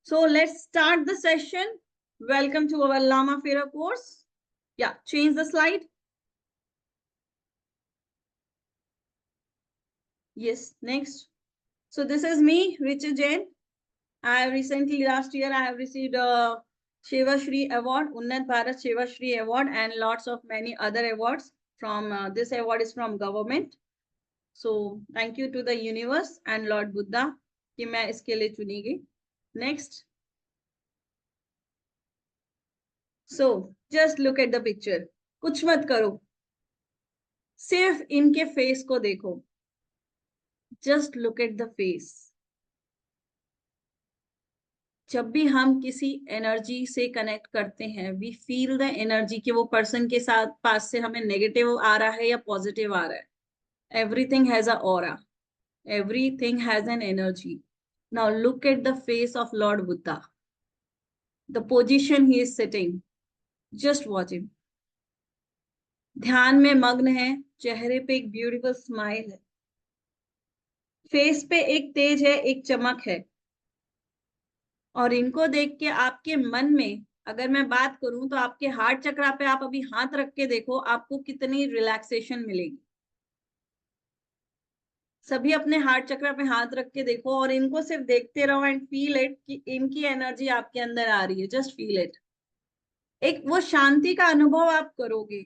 So let's start the session. Welcome to our Lama Fera course. Yeah, change the slide. Yes, next. So this is me, Richa Jain. I have recently, last year, I have received a Seva Shri Award, Unnat Bharat Seva Shri Award, and lots of many other awards. From this award is from government. So thank you to the universe and Lord Buddha कि मैं इसके लिए चुनी गई. Next. So just look at the picture. कुछ मत करो, सिर्फ इनके फेस को देखो. Just look at the face. जब भी हम किसी एनर्जी से कनेक्ट करते हैं, वी फील द एनर्जी कि वो पर्सन के साथ पास से हमें नेगेटिव आ रहा है या पॉजिटिव आ रहा है. Everything has a aura, everything has an energy. Now look at the face of Lord Buddha, the position he is sitting. Just watch him. ध्यान में मग्न है, चेहरे पे एक ब्यूटीफुल स्माइल है, फेस पे एक तेज है, एक चमक है. और इनको देख के आपके मन में, अगर मैं बात करूं तो आपके हार्ट चक्रा पे आप अभी हाथ रख के देखो, आपको कितनी रिलैक्सेशन मिलेगी. सभी अपने हार्ट चक्रा पे हाथ रख के देखो और इनको सिर्फ देखते रहो एंड फील इट कि इनकी एनर्जी आपके अंदर आ रही है. Just feel it. एक वो शांति का अनुभव आप करोगे,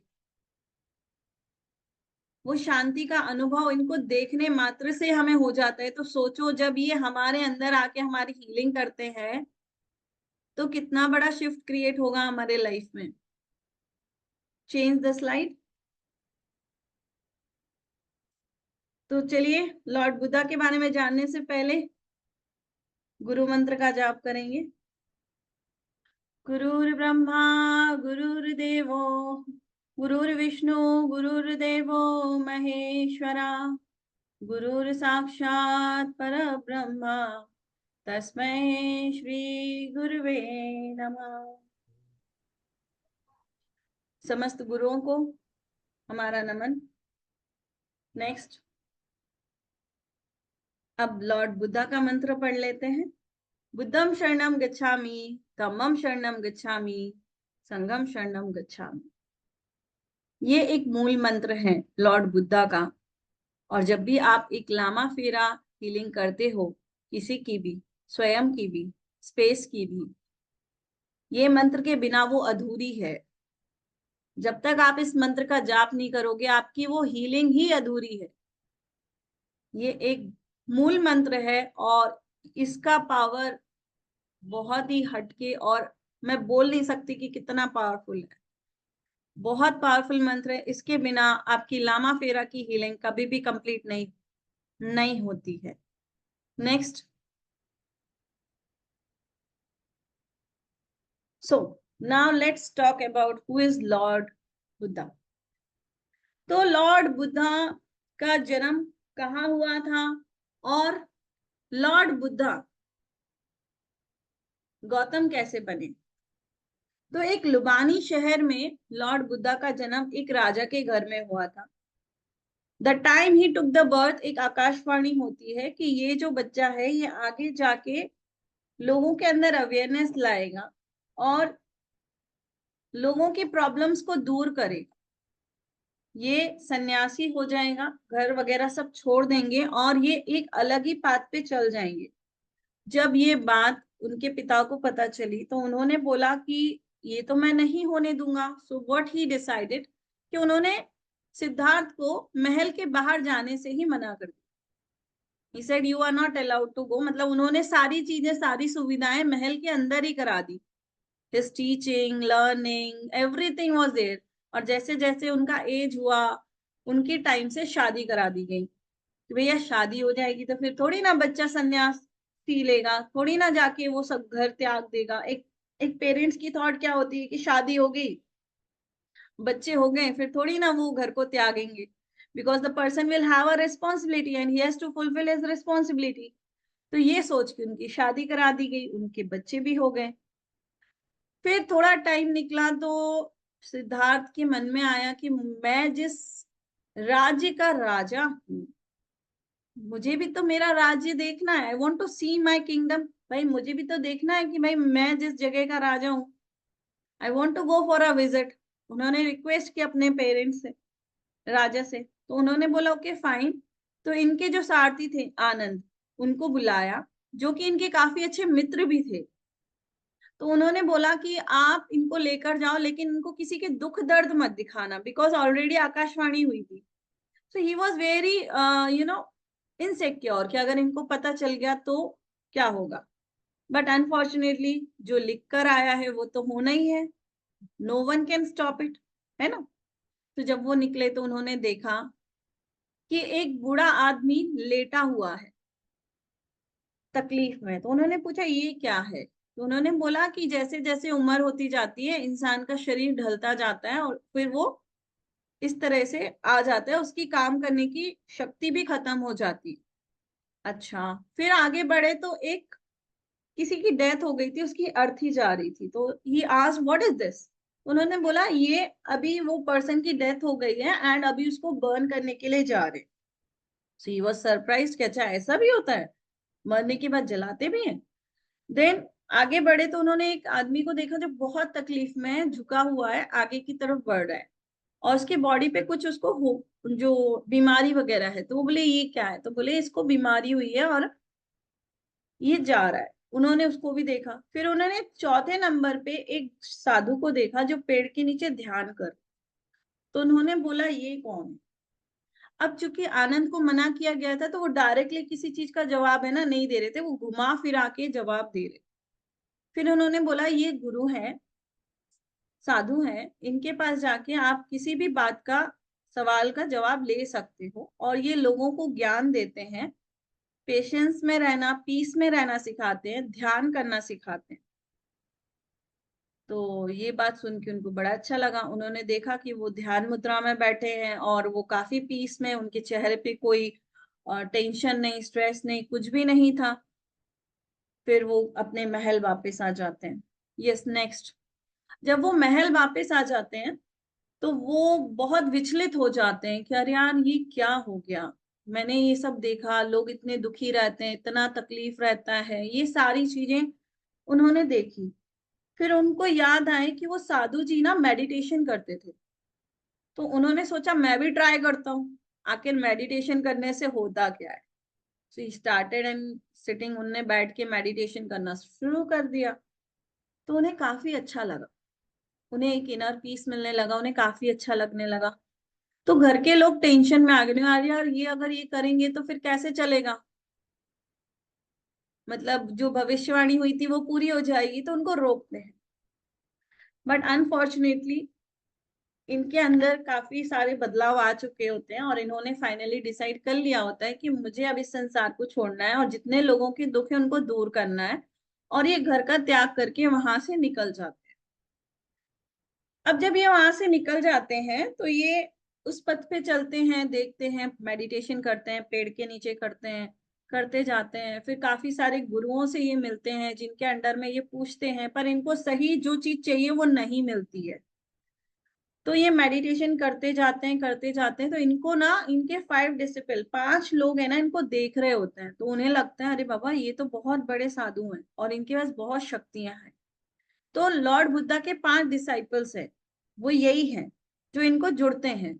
वो शांति का अनुभव इनको देखने मात्र से हमें हो जाता है. तो सोचो जब ये हमारे अंदर आके हमारी हीलिंग करते हैं तो कितना बड़ा शिफ्ट क्रिएट होगा हमारे लाइफ में. Change the slide. तो चलिए लॉर्ड बुद्धा के बारे में जानने से पहले गुरु मंत्र का जाप करेंगे. गुरुर्ब्रह्मा गुरुर्देवो गुरुर्विष्णु गुरुर्देवो महेश्वरा गुरुर्साक्षात् परब्रह्मा तस्मै श्री गुरुवे नमः. समस्त गुरुओं को हमारा नमन. नेक्स्ट. अब लॉर्ड बुद्धा का मंत्र पढ़ लेते हैं. बुद्धम शरणम गच्छामि, धम्मम शरणम गच्छामि, संघम शरणम गच्छामि. ये एक मूल मंत्र है लॉर्ड बुद्धा का. और जब भी आप एक लामा फेरा हीलिंग करते हो, किसी की भी, स्वयं की भी, स्पेस की भी, ये मंत्र के बिना वो अधूरी है. जब तक आप इस मंत्र का जाप नहीं करोगे, आपकी वो हीलिंग ही अधूरी है. ये एक मूल मंत्र है और इसका पावर बहुत ही हटके, और मैं बोल नहीं सकती कि कितना पावरफुल है. बहुत पावरफुल मंत्र है. इसके बिना आपकी लामा फेरा की हीलिंग कभी भी कंप्लीट नहीं होती है. Next. So now let's talk about who is Lord Buddha. तो लॉर्ड बुद्धा का जन्म कहाँ हुआ था और लॉर्ड बुद्धा गौतम कैसे बने. तो एक लुबानी शहर में लॉर्ड बुद्धा का जन्म एक राजा के घर में हुआ था. The time he took the birth, एक आकाशवाणी होती है कि ये जो बच्चा है ये आगे जाके लोगों के अंदर अवेयरनेस लाएगा और लोगों की प्रॉब्लम्स को दूर करेगा. ये सन्यासी हो जाएगा, घर वगैरह सब छोड़ देंगे और ये एक अलग ही पाथ पे चल जाएंगे. जब ये बात उनके पिता को पता चली तो उन्होंने बोला कि ये तो मैं नहीं होने दूंगा. सो व्हाट ही डिसाइडेड कि उन्होंने सिद्धार्थ को महल के बाहर जाने से ही मना कर दिया. He said you are not allowed to go. मतलब उन्होंने सारी चीजें, सारी सुविधाएं महल के अंदर ही करा दी. His teaching, learning, everything was there. और जैसे जैसे उनका एज हुआ, उनकी टाइम से शादी करा दी गई. कि भैया शादी हो जाएगी तो फिर थोड़ी ना बच्चा सन्यास पी लेगा, थोड़ी ना जाके वो सब घर त्याग देगा. एक पेरेंट्स की थॉट क्या होती है कि शादी हो गई, बच्चे हो गए, फिर थोड़ी ना वो घर को त्यागेंगे. Because the person will have a responsibility and he has to fulfil his responsibility. तो ये सोच के उनकी शादी करा दी गई, उनके बच्चे भी हो गए. फिर थोड़ा टाइम निकला तो सिद्धार्थ के मन में आया कि मैं जिस राज्य का राजा हूं, मुझे भी तो मेरा राज्य देखना है. I want to see my kingdom. भाई मुझे भी तो देखना है कि भाई मैं जिस जगह का राजा हूँ, I want to go for a visit. उन्होंने रिक्वेस्ट की अपने पेरेंट्स से, राजा से। तो उन्होंने बोला ओके फाइन। तो इनके जो सारथी थे आनंद, उनको बुलाया, जो कि इनके काफी अच्छे मित्र भी थे। तो उन्होंने बोला कि आप इनको लेकर जाओ, लेकिन इनको किसी के दुख दर्द मत दिखाना, बिकॉज ऑलरेडी आकाशवाणी हुई थी। So he was very you know insecure कि अगर इनको पता चल गया तो क्या होगा। बट अनफॉर्चुनेटली जो लिख कर आया है वो तो होना ही है, no one can stop it, है ना। तो जब वो निकले तो उन्होंने देखा कि एक बूढ़ा आदमी लेटा हुआ है तकलीफ में। तो उन्होंने पूछा ये क्या है। तो उन्होंने बोला कि जैसे जैसे उम्र होती जाती है इंसान का शरीर ढलता जाता है और फिर वो इस तरह से आ जाता है, उसकी काम करने की शक्ति भी खत्म हो जाती है। अच्छा, फिर आगे बढ़े तो एक किसी की डेथ हो गई थी, उसकी अर्थी जा रही थी। तो he asked what is this. उन्होंने बोला ये अभी वो पर्सन की डेथ हो गई है एंड अभी उसको बर्न करने के लिए जा रहे। सो ही वाज सरप्राइज्ड कि अच्छा ऐसा भी होता है, मरने के बाद जलाते भी हैं। देन आगे बढ़े तो उन्होंने एक आदमी को देखा जो बहुत तकलीफ में है, झुका हुआ है, आगे की तरफ बढ़ रहा है और उसके बॉडी पे कुछ उसको हो जो बीमारी वगैरह है। तो वो बोले ये क्या है। तो बोले इसको बीमारी हुई है और ये जा रहा है। उन्होंने उसको भी देखा। फिर उन्होंने चौथे नंबर पे एक साधु को देखा जो पेड़ के नीचे ध्यान कर। तो उन्होंने बोला ये कौन है। अब चूंकि आनंद को मना किया गया था तो वो डायरेक्टली किसी चीज का जवाब है ना नहीं दे रहे थे, वो घुमा फिरा के जवाब दे रहे। फिर उन्होंने बोला ये गुरु है, साधु है, इनके पास जाके आप किसी भी बात का सवाल का जवाब ले सकते हो और ये लोगों को ज्ञान देते हैं, पेशेंस में रहना, पीस में रहना सिखाते हैं, ध्यान करना सिखाते हैं। तो ये बात सुन के उनको बड़ा अच्छा लगा। उन्होंने देखा कि वो ध्यान मुद्रा में बैठे हैं और वो काफी पीस में, उनके चेहरे पे कोई टेंशन नहीं, स्ट्रेस नहीं, कुछ भी नहीं था। फिर वो अपने महल वापस आ जाते हैं। Yes, next. जब वो महल वापस आ जाते हैं तो वो बहुत विचलित हो जाते हैं कि अरे यार ये क्या हो गया। मैंने ये सब देखा, लोग इतने दुखी रहते हैं, इतना तकलीफ रहता है, ये सारी चीजें उन्होंने देखी। फिर उनको याद आए कि वो साधु जी ना मेडिटेशन करते थे। तो उन्होंने सोचा मैं भी ट्राई करता हूँ, आखिर मेडिटेशन करने से होता क्या है। सो ही स्टार्टेड एंड सिटिंग, उनने बैठ के मेडिटेशन करना शुरू कर दिया। तो उन्हें काफी अच्छा लगा, उन्हें एक इनर पीस मिलने लगा, उन्हें काफी अच्छा लगने लगा। तो घर के लोग टेंशन में आ गए, यार यार ये अगर ये करेंगे तो फिर कैसे चलेगा, मतलब जो भविष्यवाणी हुई थी वो पूरी हो जाएगी। तो उनको रोकते हैं। बट अनफॉर्चुनेटली इनके अंदर काफी सारे बदलाव आ चुके होते हैं और इन्होंने फाइनली डिसाइड कर लिया होता है कि मुझे अब इस संसार को छोड़ना है और जितने लोगों के दुख है उनको दूर करना है। और ये घर का त्याग करके वहां से निकल जाते हैं। अब जब ये वहां से निकल जाते हैं तो ये उस पथ पे चलते हैं, देखते हैं, मेडिटेशन करते हैं, पेड़ के नीचे करते हैं, करते जाते हैं। फिर काफी सारे गुरुओं से ये मिलते हैं जिनके अंडर में ये पूछते हैं, पर इनको सही जो चीज चाहिए वो नहीं मिलती है। तो ये मेडिटेशन करते जाते हैं, करते जाते हैं। तो इनको ना इनके 5 डिसिपल, 5 लोग है ना, इनको देख रहे होते हैं। तो उन्हें लगता है अरे बाबा ये तो बहुत बड़े साधु हैं और इनके पास बहुत शक्तियां हैं। तो लॉर्ड बुद्धा के 5 डिसाइपल्स हैं, वो यही हैं जो इनको जुड़ते हैं।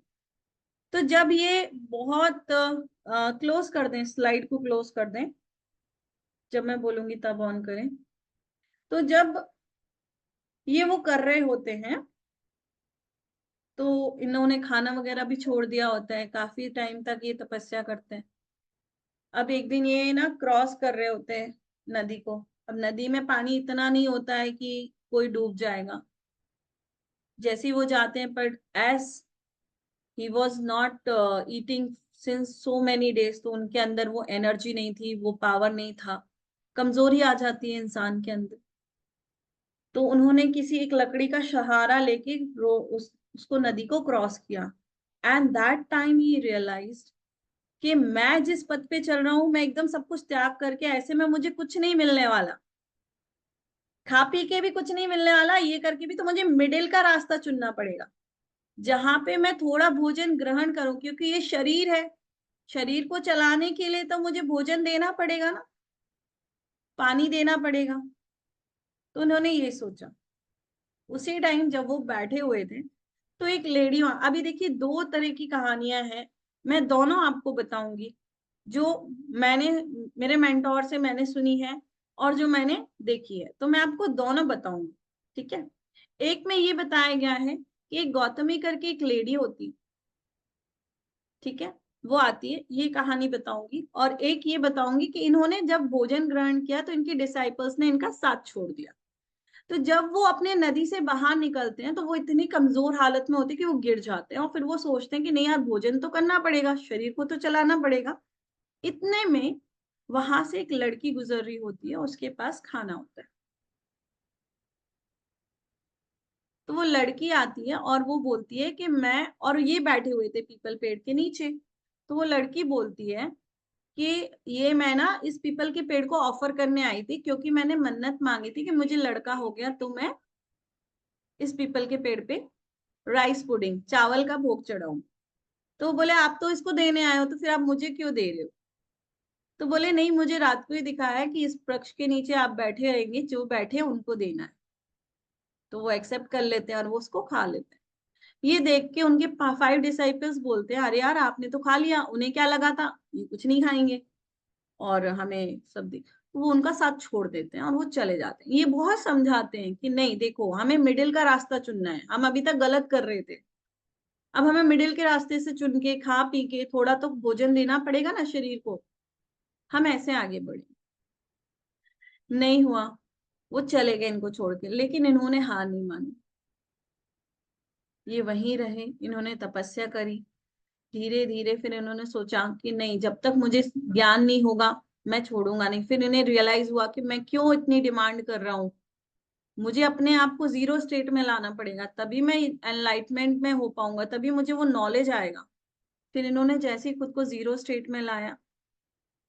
तो जब ये बहुत क्लोज कर दें, स्लाइड को क्लोज कर दें, जब मैं बोलूंगी तब ऑन करें। तो जब ये वो कर रहे होते हैं तो इन्होंने खाना वगैरह भी छोड़ दिया होता है, काफी टाइम तक ये तपस्या करते हैं। अब एक दिन ये ना क्रॉस कर रहे होते हैं नदी को। अब नदी में पानी इतना नहीं होता है कि कोई डूब जाएगा। जैसे ही वो जाते हैं, पर as he was not eating since so many days, तो उनके अंदर वो एनर्जी नहीं थी, वो पावर नहीं था, कमजोरी आ जाती है इंसान के अंदर। तो उन्होंने किसी एक लकड़ी का सहारा लेके उसको नदी को क्रॉस किया। And that time he realized कि मैं जिस पथ पे चल रहा हूं, मैं एकदम सब कुछ त्याग करके, ऐसे में मुझे कुछ नहीं मिलने वाला, खा पी के भी कुछ नहीं मिलने वाला, ये करके भी, तो मुझे मिडिल का रास्ता चुनना पड़ेगा जहां पे मैं थोड़ा भोजन ग्रहण करूं, क्योंकि ये शरीर है, शरीर को चलाने के लिए तो मुझे भोजन देना पड़ेगा ना। पानी देना पड़ेगा। तो उन्होंने ये सोचा। उसी टाइम जब वो बैठे हुए थे तो एक लेडी, अभी देखिए दो तरह की कहानियां हैं, मैं दोनों आपको बताऊंगी, जो मैंने मेरे मेंटोर से मैंने सुनी है और जो मैंने देखी है, तो मैं आपको दोनों बताऊंगी। ठीक है। एक में ये बताया गया है कि एक गौतमी करके एक लेडी होती, ठीक है, वो आती है, ये कहानी बताऊंगी। और एक ये बताऊंगी कि इन्होंने जब भोजन ग्रहण किया तो इनके डिसाइपल्स ने इनका साथ छोड़ दिया। तो जब वो अपने नदी से बाहर निकलते हैं तो वो इतनी कमजोर हालत में होते हैं कि वो गिर जाते हैं, और फिर वो सोचते हैं कि नहीं यार, भोजन तो करना पड़ेगा, शरीर को तो चलाना पड़ेगा। इतने में वहां से एक लड़की गुजर रही होती है, उसके पास खाना होता है। तो वो लड़की आती है और वो बोलती है कि मैं, और ये बैठे हुए थे पीपल पेड़ के नीचे, तो वो लड़की बोलती है कि ये मैं ना इस पीपल के पेड़ को ऑफर करने आई थी, क्योंकि मैंने मन्नत मांगी थी कि मुझे लड़का हो गया तो मैं इस पीपल के पेड़ पे राइस पुडिंग, चावल का भोग चढ़ाऊं। तो बोले आप तो इसको देने आए हो, तो फिर आप मुझे क्यों दे रहे हो? तो बोले नहीं, मुझे रात को ही दिखाया है कि इस वृक्ष के नीचे आप बैठे रहेंगे, जो बैठे हैं उनको देना है। तो वो एक्सेप्ट कर लेते हैं और वो उसको खा लेते हैं। ये देख के उनके 5 डिसाइपल्स बोलते हैं, अरे यार आपने तो खा लिया, उन्हें क्या लगा था ये कुछ नहीं खाएंगे और हमें सब दे। तो वो उनका साथ छोड़ देते हैं और वो चले जाते हैं। ये बहुत समझाते हैं कि नहीं देखो, हमें मिडिल का रास्ता चुनना है, हम अभी तक गलत कर रहे थे, अब हमें मिडिल के रास्ते से चुन के खा पी के थोड़ा तो भोजन देना पड़ेगा ना शरीर को, हम ऐसे आगे बढ़े। नहीं हुआ, वो चले गए इनको छोड़ के, लेकिन इन्होंने हार नहीं मानी, ये वहीं रहे, इन्होंने तपस्या करी। धीरे धीरे फिर इन्होंने सोचा कि नहीं, जब तक मुझे ज्ञान नहीं होगा मैं छोड़ूंगा नहीं। फिर इन्हें रियलाइज हुआ कि मैं क्यों इतनी डिमांड कर रहा हूँ, मुझे अपने आप को जीरो स्टेट में लाना पड़ेगा, तभी मैं एनलाइटमेंट में हो पाऊंगा, तभी मुझे वो नॉलेज आएगा। फिर इन्होंने जैसे ही खुद को जीरो स्टेट में लाया,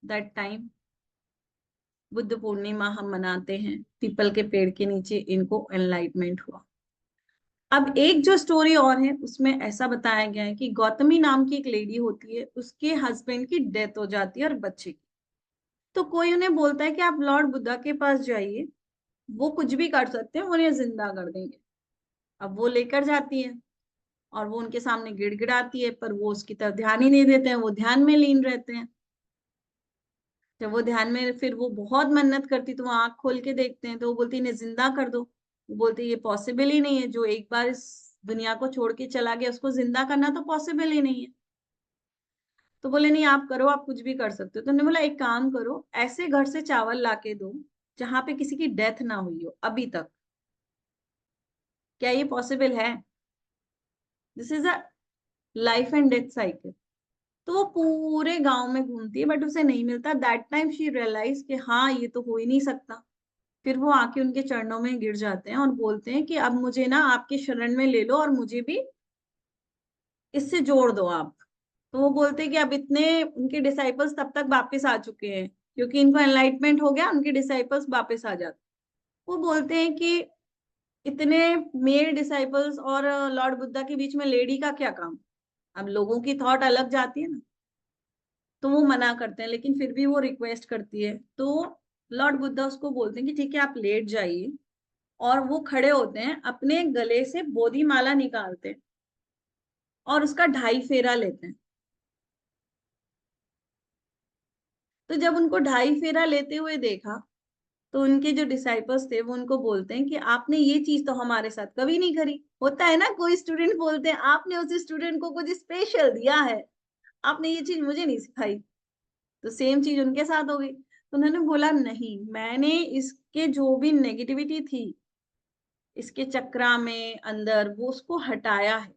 दैट टाइम बुद्ध पूर्णिमा हम मनाते हैं, पीपल के पेड़ के नीचे इनको एनलाइटमेंट हुआ। अब एक जो स्टोरी और है उसमें ऐसा बताया गया है कि गौतमी नाम की एक लेडी होती है, उसके हस्बैंड की डेथ हो जाती है और बच्चे की। तो कोई उन्हें बोलता है कि आप लॉर्ड बुद्धा के पास जाइए, वो कुछ भी कर सकते हैं, वो उन्हें जिंदा कर देंगे। अब वो लेकर जाती है और वो उनके सामने गिड़गिड़ाती है, पर वो उसकी तरफ ध्यान ही नहीं देते हैं, वो ध्यान में लीन रहते हैं। जब वो ध्यान में, फिर वो बहुत मन्नत करती तो वो आंख खोल के देखते हैं, तो वो बोलती इन्हें जिंदा कर दो। वो बोलती ये पॉसिबल ही नहीं है, जो एक बार इस दुनिया को छोड़ के चला गया उसको जिंदा करना तो पॉसिबल ही नहीं है। तो बोले नहीं आप करो, आप कुछ भी कर सकते हो। तो उन्होंने बोला एक काम करो, ऐसे घर से चावल ला के दो जहां पे किसी की डेथ ना हुई हो अभी तक। क्या ये पॉसिबल है? This is a life and death cycle. तो वो पूरे गांव में घूमती है बट उसे नहीं मिलता। दैट टाइम शी रियलाइज कि हाँ ये तो हो ही नहीं सकता। फिर वो आके उनके चरणों में गिर जाते हैं और बोलते हैं कि अब मुझे ना आपके शरण में ले लो और मुझे भी इससे जोड़ दो आप। तो वो बोलते हैं कि अब इतने उनके डिसाइपल्स तब तक वापस आ चुके हैं, क्योंकि इनको एनलाइटमेंट हो गया, उनके डिसाइपल्स वापस आ जाते। वो बोलते हैं कि इतने मेल डिसाइपल्स और लॉर्ड बुद्धा के बीच में लेडी का क्या काम? अब लोगों की थॉट अलग जाती है ना। तो वो मना करते हैं, लेकिन फिर भी वो रिक्वेस्ट करती है। तो लॉर्ड बुद्धा उसको बोलते हैं कि ठीक है आप लेट जाइए। और वो खड़े होते हैं, अपने गले से बोधि माला निकालते हैं और उसका 2.5 फेरा लेते हैं। तो जब उनको 2.5 फेरा लेते हुए देखा, तो उनके जो डिसाइपल्स थे वो उनको बोलते हैं कि आपने ये चीज तो हमारे साथ कभी नहीं करी। होता है ना, कोई स्टूडेंट बोलते हैं आपने उस स्टूडेंट को कुछ स्पेशल दिया है, आपने ये चीज मुझे नहीं सिखाई। तो सेम चीज उनके साथ हो गई। तो उन्होंने बोला नहीं, मैंने इसके जो भी नेगेटिविटी थी इसके चक्रा में अंदर, वो उसको हटाया है।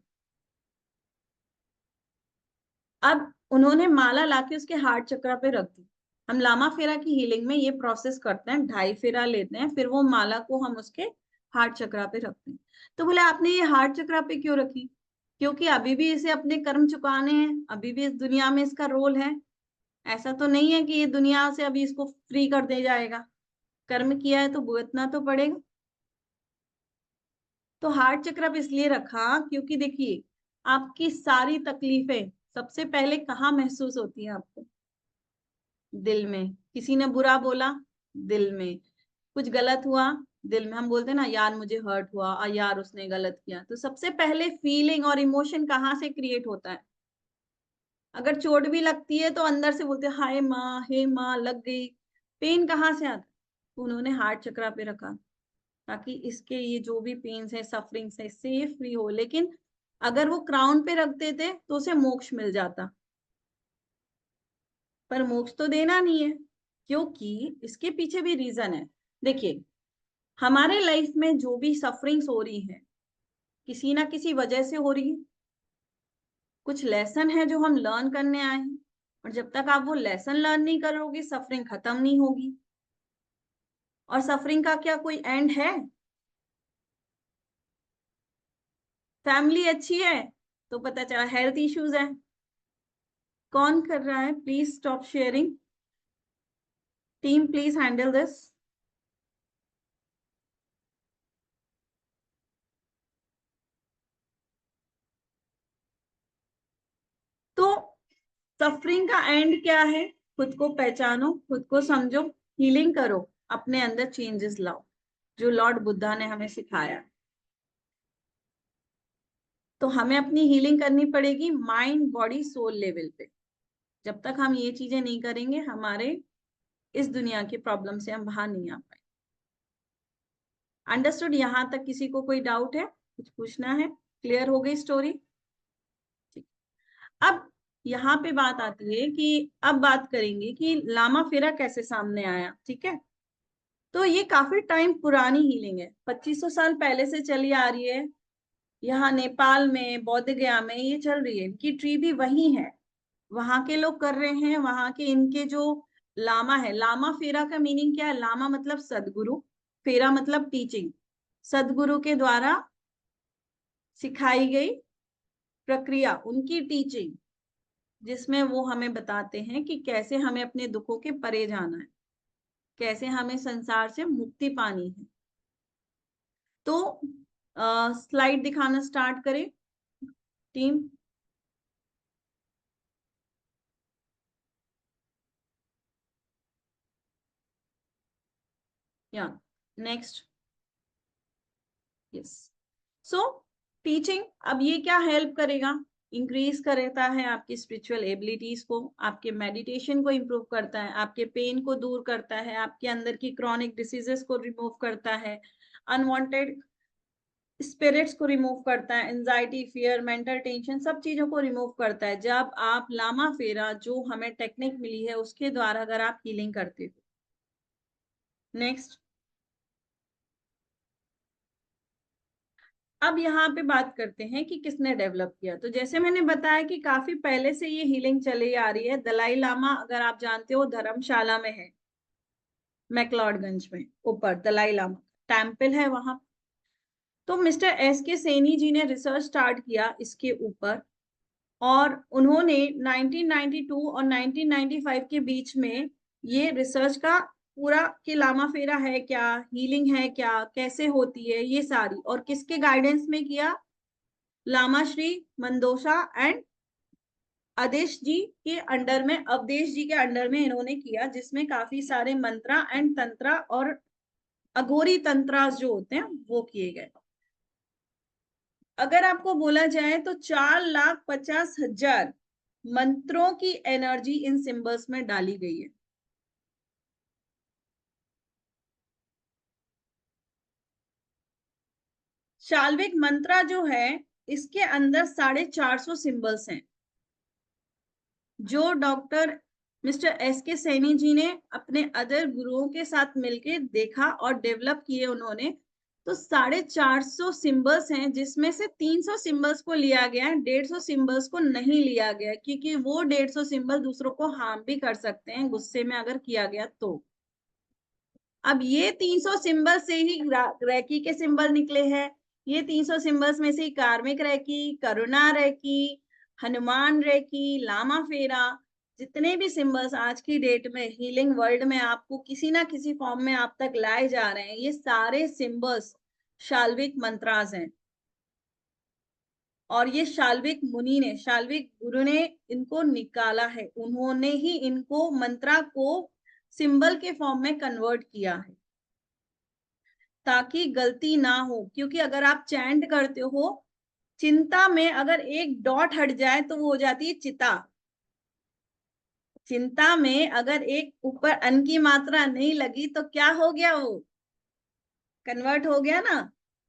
अब उन्होंने माला लाके उसके हार्ट चक्रा पे रख दी। हम लामा फेरा की हीलिंग में ये प्रोसेस करते हैं, 2.5 फेरा लेते हैं, फिर वो माला को हम उसके हार्ट चक्रा पे रखते हैं। तो बोले आपने ये हार्ट चक्रा पे क्यों रखी? क्योंकि अभी भी इसे अपने कर्म चुकाने हैं, अभी भी इस दुनिया में इसका रोल है। ऐसा तो नहीं है कि ये दुनिया से अभी इसको फ्री कर दे जाएगा, कर्म किया है तो भुगतना तो पड़ेगा। तो हार्ट चक्र पे इसलिए रखा क्योंकि देखिए, आपकी सारी तकलीफें सबसे पहले कहाँ महसूस होती है आपको? दिल में। किसी ने बुरा बोला, दिल में कुछ गलत हुआ, दिल में हम बोलते हैं ना यार मुझे हर्ट हुआ और यार उसने गलत किया, तो सबसे पहले फीलिंग और इमोशन कहाँ से क्रिएट होता है? अगर चोट भी लगती है तो अंदर से बोलते हैं हाय माँ, हे माँ लग गई। पेन कहाँ से आता है? उन्होंने हार्ट चक्रा पे रखा ताकि इसके ये जो भी पेन्स है, सफरिंग्स है, इससे ये फ्री हो। लेकिन अगर वो क्राउन पे रख देते तो उसे मोक्ष मिल जाता, पर मोक्ष तो देना नहीं है, क्योंकि इसके पीछे भी रीजन है। देखिए, हमारे लाइफ में जो भी सफरिंग्स हो रही है, किसी ना किसी वजह से हो रही है। कुछ लेसन है जो हम लर्न करने आए हैं, और जब तक आप वो लेसन लर्न नहीं करोगे, सफरिंग खत्म नहीं होगी। और सफरिंग का क्या कोई एंड है? फैमिली अच्छी है तो पता चला हेल्थ इश्यूज है। कौन कर रहा है? Please stop sharing. Team please handle this. तो सफरिंग का एंड क्या है? खुद को पहचानो, खुद को समझो, हीलिंग करो, अपने अंदर चेंजेस लाओ, जो लॉर्ड बुद्धा ने हमें सिखाया। तो हमें अपनी हीलिंग करनी पड़ेगी माइंड बॉडी सोल लेवल पे। जब तक हम ये चीजें नहीं करेंगे, हमारे इस दुनिया की प्रॉब्लम से हम बाहर नहीं आ पाए। अंडरस्टूड? यहां तक किसी को कोई डाउट है, कुछ पूछना है? क्लियर हो गई स्टोरी? ठीक। अब यहाँ पे बात आती है कि अब बात करेंगे कि लामा फेरा कैसे सामने आया। ठीक है, तो ये काफी टाइम पुरानी हीलिंग है, 2500 साल पहले से चली आ रही है। यहाँ नेपाल में, बौद्ध गया में ये चल रही है। इनकी ट्री भी वही है, वहां के लोग कर रहे हैं। वहां के इनके जो लामा है, लामा फेरा का मीनिंग क्या है? लामा मतलब सदगुरु, फेरा मतलब टीचिंग। सदगुरु के द्वारा सिखाई गई प्रक्रिया, उनकी टीचिंग, जिसमें वो हमें बताते हैं कि कैसे हमें अपने दुखों के परे जाना है, कैसे हमें संसार से मुक्ति पानी है। तो स्लाइड दिखाना स्टार्ट करें टीम। या नेक्स्ट। यस। सो टीचिंग, अब ये क्या हेल्प करेगा? इंक्रीज करता है आपकी स्पिरिचुअल एबिलिटीज को, आपके मेडिटेशन को इंप्रूव करता है, आपके पेन को दूर करता है, आपके अंदर की क्रॉनिक डिसीजेस को रिमूव करता है, अनवांटेड स्पिरिट्स को रिमूव करता है, एंजाइटी, फियर, मेंटल टेंशन, सब चीजों को रिमूव करता है। जब आप लामा फेरा, जो हमें टेक्निक मिली है, उसके द्वारा अगर आप हीलिंग करते हो। नेक्स्ट। अब यहाँ पे बात करते हैं कि किसने डेवलप किया। तो जैसे मैंने बताया कि काफी पहले से ये हीलिंग चली आ रही है। दलाई लामा, अगर आप जानते हो, धर्मशाला में है, मैक्लोडगंज में ऊपर दलाई लामा टेम्पल है वहां। तो मिस्टर एस के सैनी जी ने रिसर्च स्टार्ट किया इसके ऊपर, और उन्होंने 1992 और 1995 के बीच में ये रिसर्च का पूरा, कि लामा फेरा है क्या, हीलिंग है क्या, कैसे होती है, ये सारी, और किसके गाइडेंस में किया? लामा श्री मंदोसा एंड आदेश जी के अंडर में, अवधेश जी के अंडर में इन्होंने किया, जिसमें काफी सारे मंत्रा एंड तंत्रा और अघोरी तंत्रास जो होते हैं वो किए गए। अगर आपको बोला जाए तो 4,50,000 मंत्रों की एनर्जी इन सिंबल्स में डाली गई है। शाल्विक मंत्रा जो है, इसके अंदर 450 सिंबल्स हैं, जो डॉक्टर मिस्टर एस के सैनी जी ने अपने अदर गुरुओं के साथ मिलकर देखा और डेवलप किए उन्होंने। तो 450 सिंबल्स हैं, जिसमें से 300 सिंबल्स को लिया गया है, 150 सिंबल्स को नहीं लिया गया, क्योंकि वो 150 सिंबल दूसरों को हार्म भी कर सकते हैं गुस्से में अगर किया गया तो। अब ये 300 सिंबल से ही रैकी के सिंबल निकले हैं। ये 300 सिंबल्स में से कार्मिक रैकी, करुणा रैकी, हनुमान रैकी, लामा फेरा, जितने भी सिंबल्स आज की डेट में हीलिंग वर्ल्ड में आपको किसी ना किसी फॉर्म में आप तक लाए जा रहे हैं, ये सारे सिंबल्स शाल्विक मंत्रास हैं। और ये शाल्विक मुनि ने, शाल्विक गुरु ने इनको निकाला है, उन्होंने ही इनको मंत्रा को सिंबल के फॉर्म में कन्वर्ट किया है ताकि गलती ना हो, क्योंकि अगर आप चैंट करते हो, चिंता में अगर एक डॉट हट जाए तो वो हो जाती है चिता। चिंता में अगर एक ऊपर अन की मात्रा नहीं लगी तो क्या हो गया, वो कन्वर्ट हो गया ना।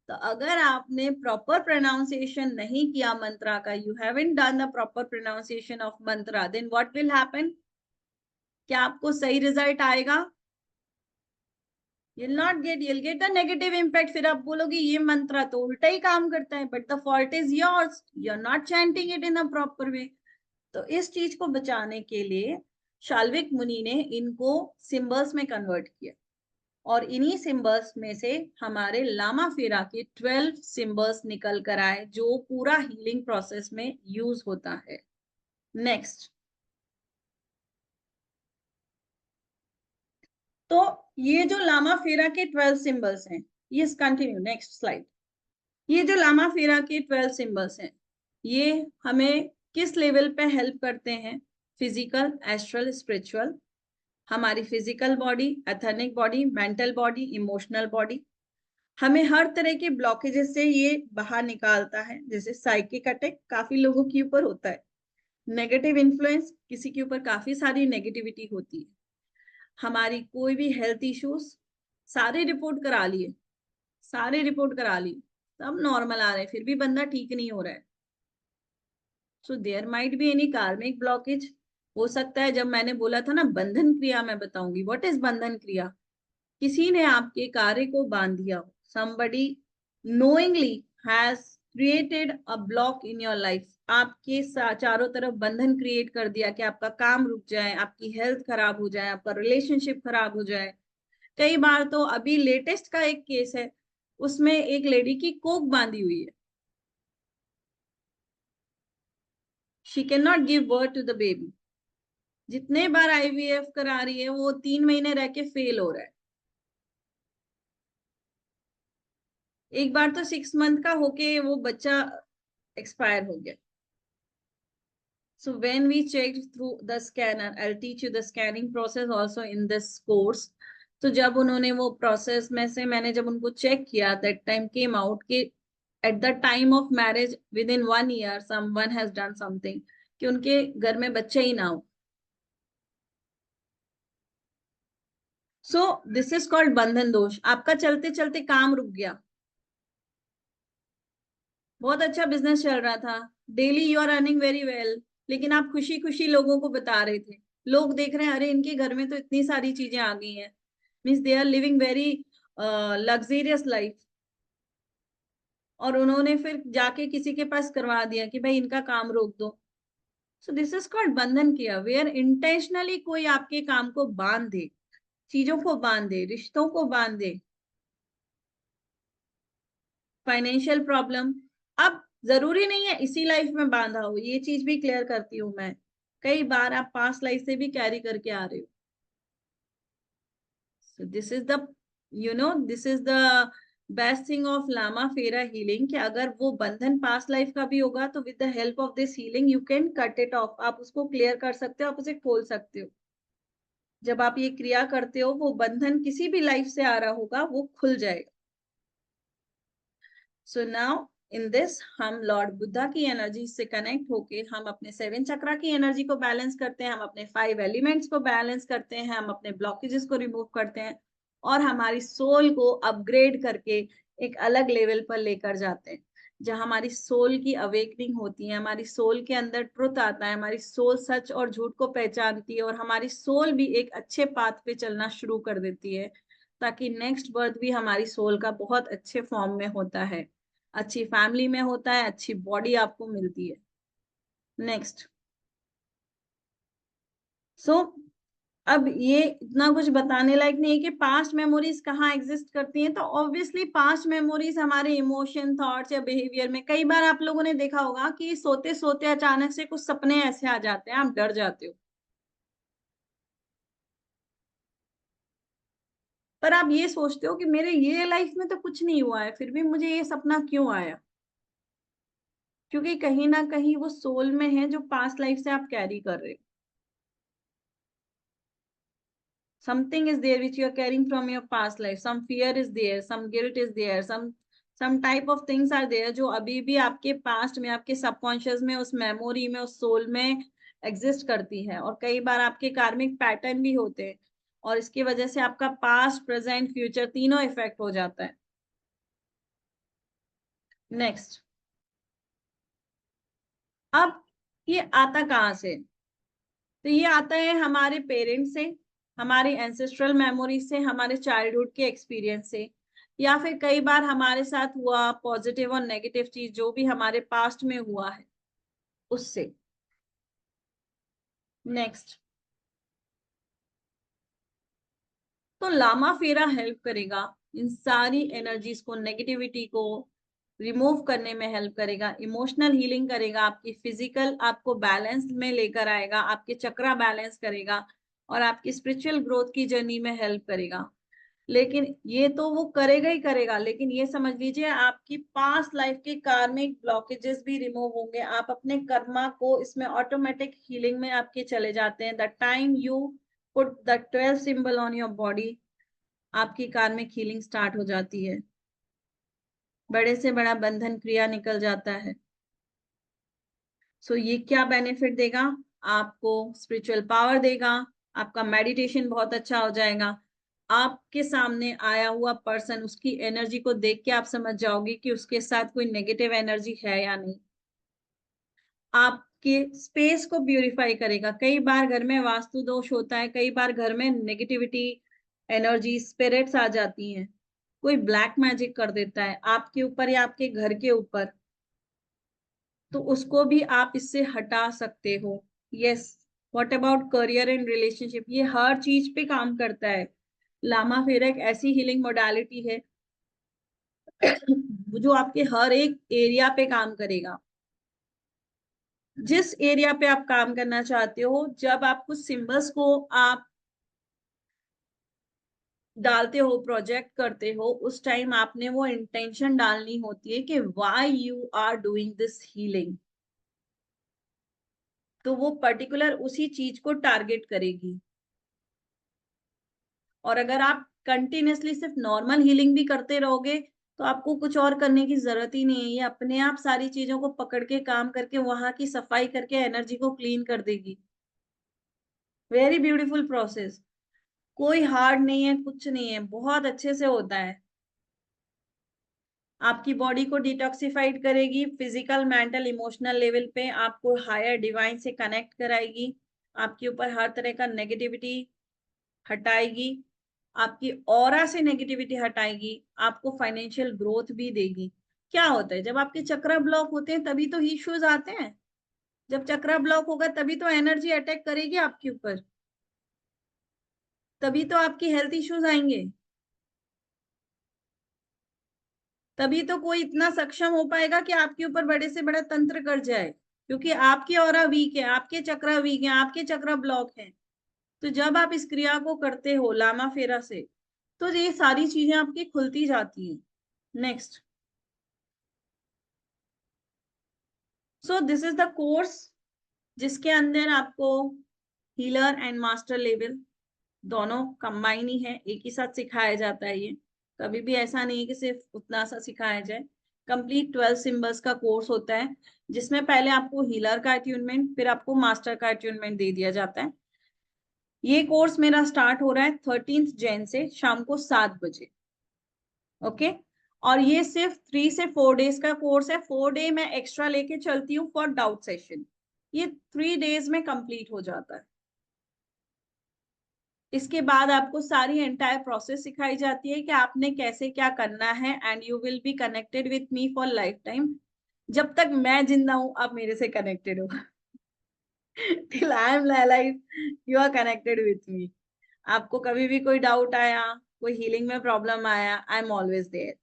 तो अगर आपने प्रॉपर प्रोनाउंसिएशन नहीं किया मंत्रा का, you haven't done the proper pronunciation of mantra, then what will happen, क्या आपको सही रिजल्ट आएगा? you'll get the negative impact। फिर आप बोलोगे ये मंत्र तो उल्टा ही काम करता है, but the fault is yours, you are not chanting it in a proper way. तो इस चीज को बचाने के लिए शाल्विक मुनि ने इनको सिंबल्स में कन्वर्ट किया, और इन्हीं सिंबल्स में से हमारे लामा फेरा के 12 सिंबल्स निकल कर आए, जो पूरा हीलिंग प्रोसेस में यूज होता है। नेक्स्ट, तो ये जो लामा फेरा के 12 सिंबल्स हैं, ये कंटिन्यू नेक्स्ट स्लाइड। ये जो लामा फेरा के 12 सिंबल्स हैं, ये हमें किस लेवल पे हेल्प करते हैं? Physical, astral, spiritual. हमारी physical body, ethnic body, mental body, emotional body, हमें हर तरह के ब्लॉकेजेस से ये बाहर निकालता है। जैसे साइकिक अटैक काफी लोगों के ऊपर होता है, नेगेटिव इन्फ्लुएंस, किसी के ऊपर काफी सारी नेगेटिविटी होती है, हमारी कोई भी हेल्थ इश्यूज, सारे रिपोर्ट करा लिए, सारे रिपोर्ट करा ली, सब नॉर्मल आ रहे हैं, फिर भी बंदा ठीक नहीं हो रहा है। So there might be any karmic blockage. हो सकता है, जब मैंने बोला था ना बंधन क्रिया मैं बताऊंगी, व्हाट इज बंधन क्रिया, किसी ने आपके कार्य को बांध दिया हो, somebody knowingly has created a block in your life, आपके चारों तरफ बंधन क्रिएट कर दिया कि आपका काम रुक जाए, आपकी हेल्थ खराब हो जाए, आपका रिलेशनशिप खराब हो जाए। कई बार तो अभी लेटेस्ट का एक केस है, उसमें एक लेडी की कोक बांधी हुई है, she can not give birth to the baby. जितने बार आईवीएफ करा रही है, वो 3 महीने रह के फेल हो रहा है। एक बार तो 6 मंथ का होके वो बच्चा एक्सपायर हो गया। So when we checked through the scanner, I'll teach you the scanning process also in this course. तो जब उन्होंने वो प्रोसेस में से मैंने जब उनको चेक किया, that time came out कि at the time of marriage within 1 year someone has done something, कि उनके घर में बच्चे ही ना हो। So this is called बंधन दोष। आपका चलते चलते काम रुक गया, बहुत अच्छा बिजनेस चल रहा था, daily you are earning very well, लेकिन आप खुशी खुशी लोगों को बता रहे थे, लोग देख रहे हैं अरे इनके घर में तो इतनी सारी चीजें आ गई हैं, means they are living very luxurious life, और उन्होंने फिर जाके किसी के पास करवा दिया कि भाई इनका काम रोक दो। सो दिस इज कॉल्ड बंधन किया, वेयर इंटेंशनली कोई आपके काम को बांध दे, चीजों को बांध दे, रिश्तों को बांध दे, फाइनेंशियल प्रॉब्लम। अब जरूरी नहीं है इसी लाइफ में बांधा हो, ये चीज भी क्लियर करती हूँ मैं, कई बार आप पास्ट लाइफ से भी कैरी करके आ रहे हो। So this is the, this is the best thing of Lama Fera healing, कि अगर वो बंधन पास्ट लाइफ का भी होगा तो with the help of this healing you can cut it of, आप उसको क्लियर कर सकते हो, आप उसे खोल सकते हो। जब आप ये क्रिया करते हो, वो बंधन किसी भी लाइफ से आ रहा होगा वो खुल जाएगा। सो नाउ इन दिस हम लॉर्ड बुद्धा की एनर्जी से कनेक्ट होके हम अपने 7 चक्रा की एनर्जी को बैलेंस करते हैं, हम अपने 5 एलिमेंट्स को बैलेंस करते हैं, हम अपने ब्लॉकेजेस को रिमूव करते हैं, और हमारी सोल को अपग्रेड करके एक अलग लेवल पर लेकर जाते हैं, जहां हमारी सोल की अवेकनिंग होती है, हमारी सोल के अंदर ट्रुथ आता है, हमारी सोल सच और झूठ को पहचानती है, और हमारी सोल भी एक अच्छे पाथ पे चलना शुरू कर देती है, ताकि नेक्स्ट बर्थ भी हमारी सोल का बहुत अच्छे फॉर्म में होता है, अच्छी फैमिली में होता है, अच्छी बॉडी आपको मिलती है। नेक्स्ट, सो अब ये इतना कुछ बताने लायक नहीं है कि पास्ट मेमोरीज कहाँ एग्जिस्ट करती हैं। तो ऑब्वियसली पास्ट मेमोरीज हमारे इमोशन, थॉट्स या बिहेवियर में, कई बार आप लोगों ने देखा होगा कि सोते सोते अचानक से कुछ सपने ऐसे आ जाते हैं, आप डर जाते हो, पर आप ये सोचते हो कि मेरे ये लाइफ में तो कुछ नहीं हुआ है, फिर भी मुझे ये सपना क्यों आया, क्योंकि कहीं ना कहीं वो सोल में है जो पास्ट लाइफ से आप कैरी कर रहे हो। something is there which you are carrying from your past life, some fear is there, some guilt is there, some type of things are there जो अभी भी आपके पास्ट में, आपके सबकॉन्शियस में, उस मेमोरी में, उस सोल में एग्जिस्ट करती है, और कई बार आपके कार्मिक पैटर्न भी होते हैं, और इसकी वजह से आपका पास्ट, प्रेजेंट, फ्यूचर तीनों इफेक्ट हो जाता है। नेक्स्ट, अब ये आता कहाँ से? तो ये आता है हमारे पेरेंट्स से, हमारी एंसेस्ट्रल मेमोरी से, हमारे चाइल्डहुड के एक्सपीरियंस से, या फिर कई बार हमारे साथ हुआ पॉजिटिव और नेगेटिव चीज जो भी हमारे पास्ट में हुआ है उससे। नेक्स्ट, तो लामा फेरा हेल्प करेगा इन सारी एनर्जीज को, नेगेटिविटी को रिमूव करने में हेल्प करेगा, इमोशनल हीलिंग करेगा, आपकी फिजिकल आपको बैलेंस में लेकर आएगा, आपके चक्रा बैलेंस करेगा, और आपकी स्पिरिचुअल ग्रोथ की जर्नी में हेल्प करेगा। लेकिन ये तो वो करेगा ही करेगा, लेकिन ये समझ लीजिए आपकी पास्ट लाइफ के कार्मिक ब्लॉकेजेस भी रिमूव होंगे, आप अपने कर्मा को इसमें ऑटोमेटिक हीलिंग में आपके चले जाते हैं। The time you put the 12 symbol on your body, आपकी कार्मिक हीलिंग स्टार्ट हो जाती है, बड़े से बड़ा बंधन क्रिया निकल जाता है। सो ये क्या बेनिफिट देगा? आपको स्पिरिचुअल पावर देगा, आपका मेडिटेशन बहुत अच्छा हो जाएगा, आपके सामने आया हुआ पर्सन, उसकी एनर्जी को देख के आप समझ जाओगे कि उसके साथ कोई नेगेटिव एनर्जी है या नहीं। आपके स्पेस को प्यूरिफाई करेगा। कई बार घर में वास्तु दोष होता है, कई बार घर में नेगेटिविटी एनर्जी स्पिरिट्स आ जाती हैं, कोई ब्लैक मैजिक कर देता है आपके ऊपर या आपके घर के ऊपर, तो उसको भी आप इससे हटा सकते हो। Yes, what about career and relationship, ये हर चीज पे काम करता है। लामा फेरा एक ऐसी हीलिंग मोडालिटी है जो आपके हर एक एरिया पे काम करेगा। जिस एरिया पे आप काम करना चाहते हो, जब आप कुछ सिंबल्स को आप डालते हो, प्रोजेक्ट करते हो, उस टाइम आपने वो इंटेंशन डालनी होती है कि why you are doing this healing, तो वो पर्टिकुलर उसी चीज को टारगेट करेगी। और अगर आप कंटिन्यूअसली सिर्फ नॉर्मल हीलिंग भी करते रहोगे तो आपको कुछ और करने की जरूरत ही नहीं है, ये अपने आप सारी चीजों को पकड़ के काम करके वहां की सफाई करके एनर्जी को क्लीन कर देगी। वेरी ब्यूटीफुल प्रोसेस, कोई हार्ड नहीं है, कुछ नहीं है, बहुत अच्छे से होता है। आपकी बॉडी को डिटॉक्सिफाइड करेगी, फिजिकल, मेंटल, इमोशनल लेवल पे आपको हायर डिवाइन से कनेक्ट कराएगी, आपके ऊपर हर तरह का नेगेटिविटी हटाएगी, आपकी ऑरा से नेगेटिविटी हटाएगी, आपको फाइनेंशियल ग्रोथ भी देगी। क्या होता है जब आपके चक्र ब्लॉक होते हैं तभी तो इश्यूज आते हैं, जब चक्र ब्लॉक होगा तभी तो एनर्जी अटैक करेगी आपके ऊपर, तभी तो आपकी हेल्थ इश्यूज आएंगे, तभी तो कोई इतना सक्षम हो पाएगा कि आपके ऊपर बड़े से बड़ा तंत्र कर जाए, क्योंकि आपकी ऑरा वीक है, आपके चक्र वीक है, आपके चक्र ब्लॉक है। तो जब आप इस क्रिया को करते हो लामा फेरा से, तो ये सारी चीजें आपकी खुलती जाती हैं। Next, so this is the course जिसके अंदर आपको हीलर एंड मास्टर लेवल दोनों कंबाइन ही है, एक ही साथ सिखाया जाता है। ये कभी भी ऐसा नहीं है कि सिर्फ उतना सा सिखाया जाए। कंप्लीट 12 सिंबल्स का कोर्स होता है, जिसमें पहले आपको हीलर का अट्यूनमेंट, फिर आपको मास्टर का अट्यूनमेंट दे दिया जाता है। ये कोर्स मेरा स्टार्ट हो रहा है 13 जैन से शाम को 7 बजे। ओके, और ये सिर्फ 3 से 4 डेज का कोर्स है। 4 डे मैं एक्स्ट्रा लेके चलती हूँ फॉर डाउट सेशन, ये 3 डेज में कंप्लीट हो जाता है। इसके बाद आपको सारी एंटायर प्रोसेस सिखाई जाती है कि आपने कैसे क्या करना है, and you will be connected with me for life time. जब तक मैं जिंदा हूं आप मेरे से कनेक्टेड हो till I am life you are connected with me. आपको कभी भी कोई डाउट आया, कोई हीलिंग में प्रॉब्लम आया, I am always there,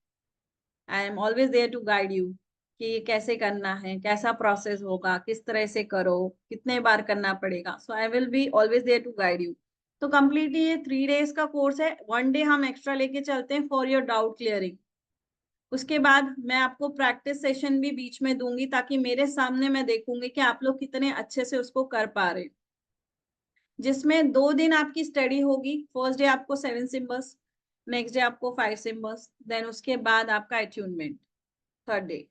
I am always there to guide you कि ये कैसे करना है, कैसा प्रोसेस होगा, किस तरह से करो, कितने बार करना पड़ेगा। So I will be always there to guide you. तो कम्प्लीटली ये 3 डेज का कोर्स है, 1 डे हम एक्स्ट्रा लेके चलते हैं फॉर योर डाउट क्लियरिंग। उसके बाद मैं आपको प्रैक्टिस सेशन भी बीच में दूंगी, ताकि मेरे सामने मैं देखूंगी कि आप लोग कितने अच्छे से उसको कर पा रहे हैं। जिसमें 2 दिन आपकी स्टडी होगी। फर्स्ट डे आपको 7 सिंबल्स, नेक्स्ट डे आपको 5 सिंबल्स, देन उसके बाद आपका अट्यूनमेंट थर्ड डे।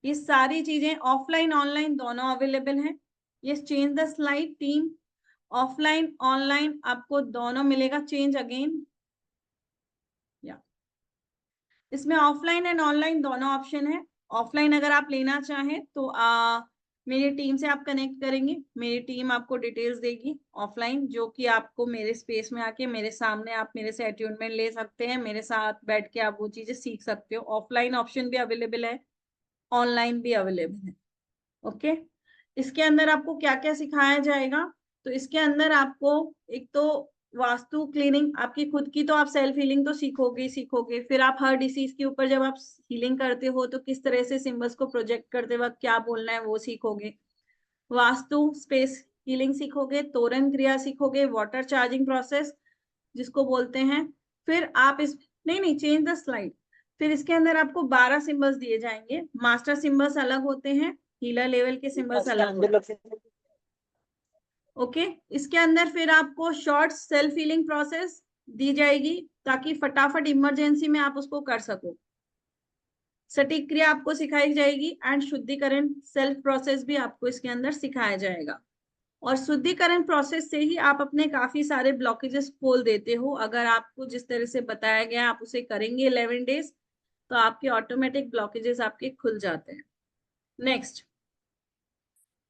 ये सारी चीजें ऑफलाइन ऑनलाइन दोनों अवेलेबल हैं। ये change the slide team, offline online आपको दोनों मिलेगा। चेंज अगेन, या इसमें ऑफलाइन एंड ऑनलाइन दोनों ऑप्शन है। ऑफलाइन अगर आप लेना चाहें तो मेरी टीम से आप कनेक्ट करेंगे, मेरी टीम आपको डिटेल्स देगी ऑफलाइन, जो कि आपको मेरे स्पेस में आके मेरे सामने आप मेरे से अट्यूनमेंट ले सकते हैं, मेरे साथ बैठ के आप वो चीजें सीख सकते हो। ऑफलाइन ऑप्शन भी अवेलेबल है, ऑनलाइन भी अवेलेबल है। ओके, इसके अंदर आपको क्या क्या सिखाया जाएगा? तो इसके अंदर आपको एक तो वास्तु क्लीनिंग, आपकी खुद की तो आप सेल्फ हीलिंग तो सीखोगे ही सीखोगे। फिर आप हर डिसीज के ऊपर जब आप हीलिंग करते हो तो किस तरह से सिंबल्स को प्रोजेक्ट करते वक्त क्या बोलना है वो सीखोगे। वास्तु स्पेस हीलिंग सीखोगे, तोरण क्रिया सीखोगे, वाटर चार्जिंग प्रोसेस जिसको बोलते हैं। फिर आप इस नहीं चेंज द स्लाइड। फिर इसके अंदर आपको 12 सिंबल्स दिए जाएंगे। मास्टर सिंबल्स अलग होते हैं, हीलर लेवल के सिंबल्स अलग होते हैं। ओके, इसके अंदर फिर आपको शॉर्ट सेल्फ हीलिंग प्रोसेस दी जाएगी ताकि फटाफट इमरजेंसी में आप उसको कर सको। सटीक क्रिया आपको सिखाई जाएगी एंड शुद्धिकरण सेल्फ प्रोसेस भी आपको इसके अंदर सिखाया जाएगा। और शुद्धिकरण प्रोसेस से ही आप अपने काफी सारे ब्लॉकेजेस खोल देते हो। अगर आपको जिस तरह से बताया गया आप उसे करेंगे 11 डेज, तो आपके ऑटोमेटिक ब्लॉकेजेस आपके खुल जाते हैं। नेक्स्ट,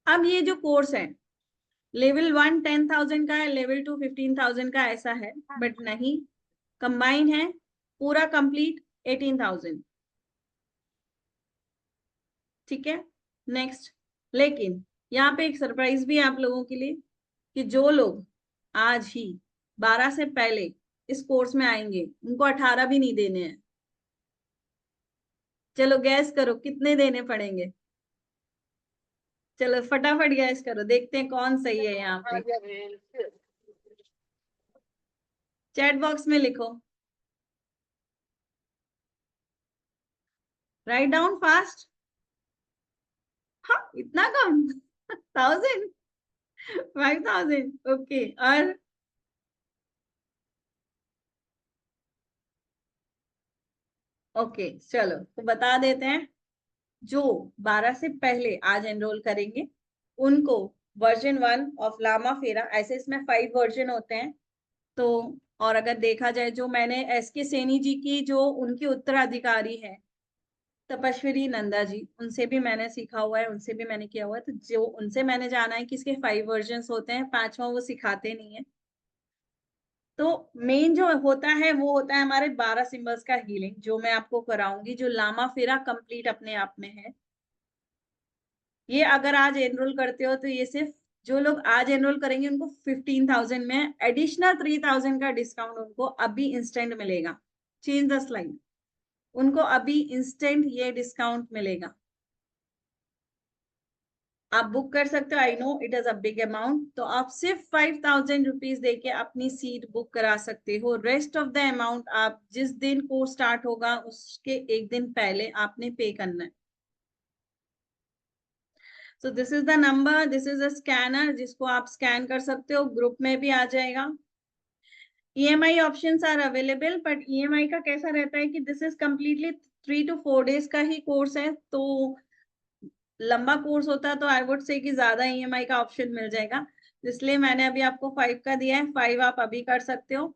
अब ये जो कोर्स है लेवल 1 10,000 का है, लेवल 2 15,000 का ऐसा है, बट नहीं, कंबाइन है पूरा कंप्लीट 18,000। ठीक है, नेक्स्ट। लेकिन यहाँ पे एक सरप्राइज भी है आप लोगों के लिए कि जो लोग आज ही 12 से पहले इस कोर्स में आएंगे उनको 18 भी नहीं देने हैं। चलो गैस करो कितने देने पड़ेंगे। चलो फटाफट गैस करो, देखते हैं कौन सही है। यहाँ पे चैट बॉक्स में लिखो, राइट डाउन फास्ट। हाँ, इतना कम 1000, 5000। ओके, और ओके चलो तो बता देते हैं। जो 12 से पहले आज एनरोल करेंगे उनको वर्जन 1 ऑफ लामा फेरा, ऐसे इसमें 5 वर्जन होते हैं। तो और अगर देखा जाए जो मैंने एस के सैनी जी की जो उनकी उत्तराधिकारी है तपस्विनी नंदा जी, उनसे भी मैंने सीखा हुआ है, उनसे भी मैंने किया हुआ है। तो जो उनसे मैंने जाना है कि इसके 5 वर्जन होते हैं, 5वां वो सिखाते नहीं है। तो मेन जो होता है वो होता है हमारे 12 सिंबल्स का हीलिंग, जो मैं आपको कराऊंगी, जो लामा फेरा कंप्लीट अपने आप में है। ये अगर आज एनरोल करते हो तो ये सिर्फ जो लोग आज एनरोल करेंगे उनको 15,000 में एडिशनल 3,000 का डिस्काउंट उनको अभी इंस्टेंट मिलेगा। चेंज द स्लाइड, उनको अभी इंस्टेंट ये डिस्काउंट मिलेगा। आप बुक कर सकते हो, I know it is a big amount, तो आप सिर्फ 5,000 रुपीज देके अपनी सीट बुक करा सकते हो। रेस्ट ऑफ द अमाउंट आप जिस दिन कोर्स स्टार्ट होगा उसके एक दिन पहले आपने पे करना है। सो this is the number, this is a scanner जिसको आप स्कैन कर सकते हो, ग्रुप में भी आ जाएगा। EMI options are available, but EMI का कैसा रहता है कि this is completely 3 to 4 days का ही कोर्स है, तो लंबा कोर्स होता है तो आई वुड से कि ज्यादा ईएमआई का ऑप्शन मिल जाएगा। इसलिए मैंने अभी आपको 5 का दिया है, 5 आप अभी कर सकते हो।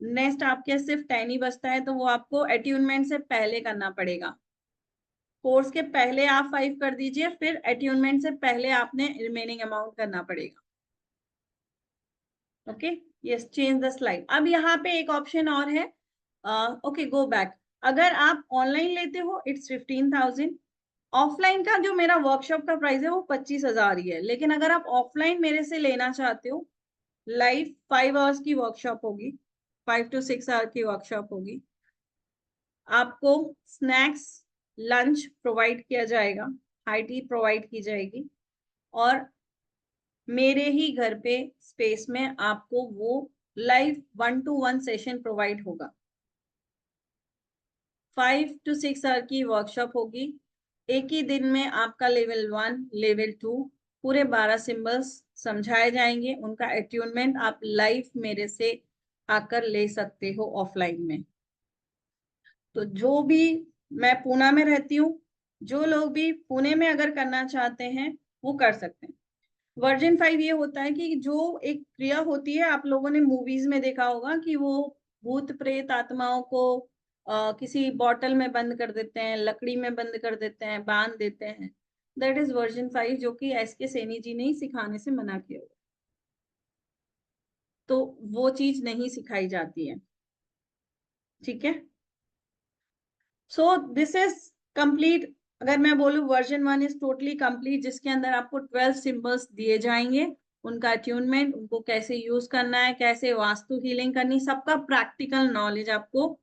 नेक्स्ट आपके सिर्फ 10 ही बचता है, तो वो आपको अट्यूनमेंट से पहले करना पड़ेगा। कोर्स के पहले आप 5 कर दीजिए, फिर अट्यूनमेंट से पहले आपने रिमेनिंग अमाउंट करना पड़ेगा। Okay, yes, change the slide. अब यहाँ पे एक ऑप्शन और है, ओके गो बैक। अगर आप ऑनलाइन लेते हो इट्स 15,000। ऑफलाइन का जो मेरा वर्कशॉप का प्राइस है वो 25,000 ही है। लेकिन अगर आप ऑफलाइन मेरे से लेना चाहते हो, लाइव 5 आवर्स की वर्कशॉप होगी, 5 to 6 आवर की वर्कशॉप होगी। आपको स्नैक्स लंच प्रोवाइड किया जाएगा, हाई टी प्रोवाइड की जाएगी, और मेरे ही घर पे स्पेस में आपको वो लाइव 1-to-1 सेशन प्रोवाइड होगा। 5 to 6 आवर की वर्कशॉप होगी। एक ही दिन में आपका लेवल 1 लेवल 2 पूरे 12 सिंबल्स समझाए जाएंगे, उनका अट्यूनमेंट आप लाइव मेरे से आकर ले सकते हो ऑफलाइन में। तो जो भी, मैं पुणे में रहती हूँ, जो लोग भी पुणे में अगर करना चाहते हैं वो कर सकते हैं। वर्जन 5 ये होता है कि जो एक क्रिया होती है, आप लोगों ने मूवीज में देखा होगा कि वो भूत प्रेत आत्माओं को किसी बॉटल में बंद कर देते हैं, लकड़ी में बंद कर देते हैं, बांध देते हैं। दैट इज वर्जन 5, जो कि एस के सैनी जी ने ही सिखाने से मना किया हुआ। तो वो चीज नहीं सिखाई जाती है, ठीक है। सो दिस इज कंप्लीट। अगर मैं बोलूं वर्जन 1 इज टोटली कंप्लीट, जिसके अंदर आपको 12 सिंबल्स दिए जाएंगे, उनका अट्यूनमेंट, उनको कैसे यूज करना है, कैसे वास्तु हीलिंग करनी, सबका प्रैक्टिकल नॉलेज आपको